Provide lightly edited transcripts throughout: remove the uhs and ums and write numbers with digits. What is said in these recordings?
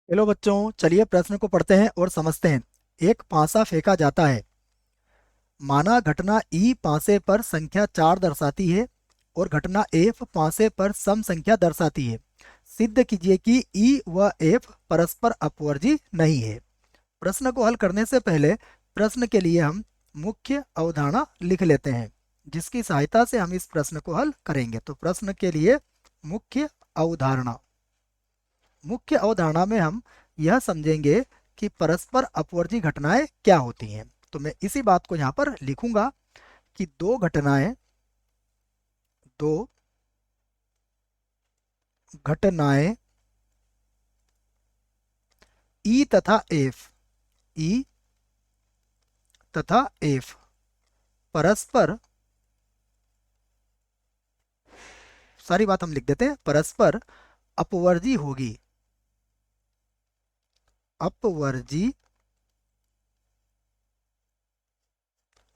चलो बच्चों, चलिए प्रश्न को पढ़ते हैं और समझते हैं। एक पासा फेंका जाता है। माना घटना ई पासे पर संख्या 4 दर्शाती है और घटना एफ पासे पर सम संख्या दर्शाती है। सिद्ध कीजिए कि ई व एफ परस्पर अपवर्जी नहीं है। प्रश्न को हल करने से पहले प्रश्न के लिए हम मुख्य अवधारणा लिख लेते हैं, जिसकी सहायता से हम इस प्रश्न को हल करेंगे। तो प्रश्न के लिए मुख्य अवधारणा मुख्य अवधारणा में हम यह समझेंगे कि परस्पर अपवर्जी घटनाएं क्या होती हैं। तो मैं इसी बात को यहाँ पर लिखूंगा कि दो घटनाएं ई तथा एफ ई तथा एफ परस्पर, सारी बात हम लिख देते हैं, परस्पर अपवर्जी होगी। अपवर्जी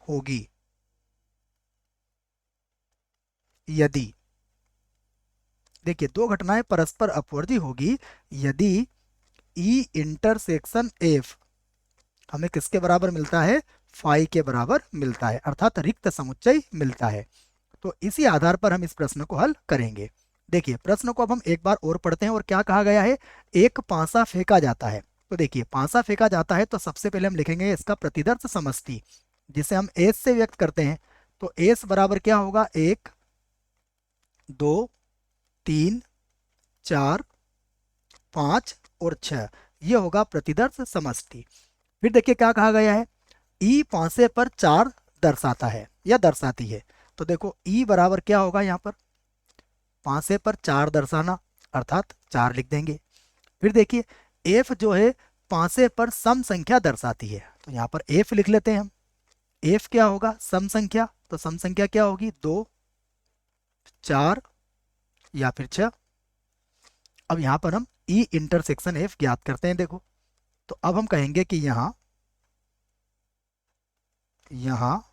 होगी यदि, देखिए, दो घटनाएं परस्पर अपवर्जी होगी यदि ई इंटरसेक्शन एफ हमें किसके बराबर मिलता है? फाई के बराबर मिलता है, अर्थात रिक्त समुच्चय मिलता है। तो इसी आधार पर हम इस प्रश्न को हल करेंगे। देखिए, प्रश्न को अब हम एक बार और पढ़ते हैं और क्या कहा गया है? एक पासा फेंका जाता है। तो देखिए, पासा फेंका जाता है तो सबसे पहले हम लिखेंगे इसका प्रतिदर्श समष्टि, जिसे हम एस से व्यक्त करते हैं। तो एस बराबर क्या होगा? 1, 2, 3, 4, 5 और 6, ये होगा प्रतिदर्श समष्टि। फिर देखिए क्या कहा गया है? ई पासे पर 4 दर्शाता है या दर्शाती है। तो देखो ई बराबर क्या होगा? यहाँ पर पासे पर 4 दर्शाना, अर्थात 4 लिख देंगे। फिर देखिए, एफ जो है पासे पर सम संख्या दर्शाती है, तो यहाँ पर एफ लिख लेते हैं हम। एफ क्या होगा? सम संख्या। तो सम संख्या क्या होगी? 2, 4 या फिर 6। अब यहाँ पर हम ई इंटरसेक्शन एफ ज्ञात करते हैं। देखो, तो अब हम कहेंगे कि यहाँ यहाँ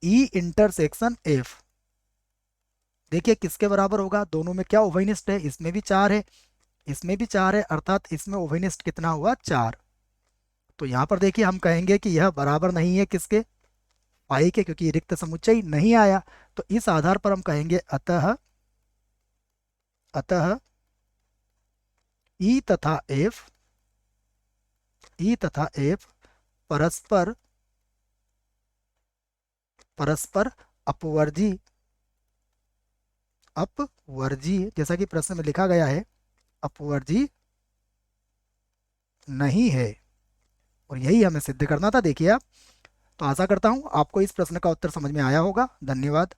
ई इंटरसेक्शन एफ, देखिए किसके बराबर होगा? दोनों में क्या उभयनिष्ठ है? इसमें भी 4 है, इसमें भी 4 है, अर्थात इसमें उभयनिष्ठ कितना हुआ? 4। तो यहाँ पर देखिए हम कहेंगे कि यह बराबर नहीं है किसके? पाई के, क्योंकि रिक्त समुच्चय नहीं आया। तो इस आधार पर हम कहेंगे अतः अतः ई तथा एफ परस्पर परस्पर अपवर्जी अपवर्जी, जैसा कि प्रश्न में लिखा गया है, अपवर्जी नहीं है। और यही हमें सिद्ध करना था। देखिए आप, तो आशा करता हूं आपको इस प्रश्न का उत्तर समझ में आया होगा। धन्यवाद।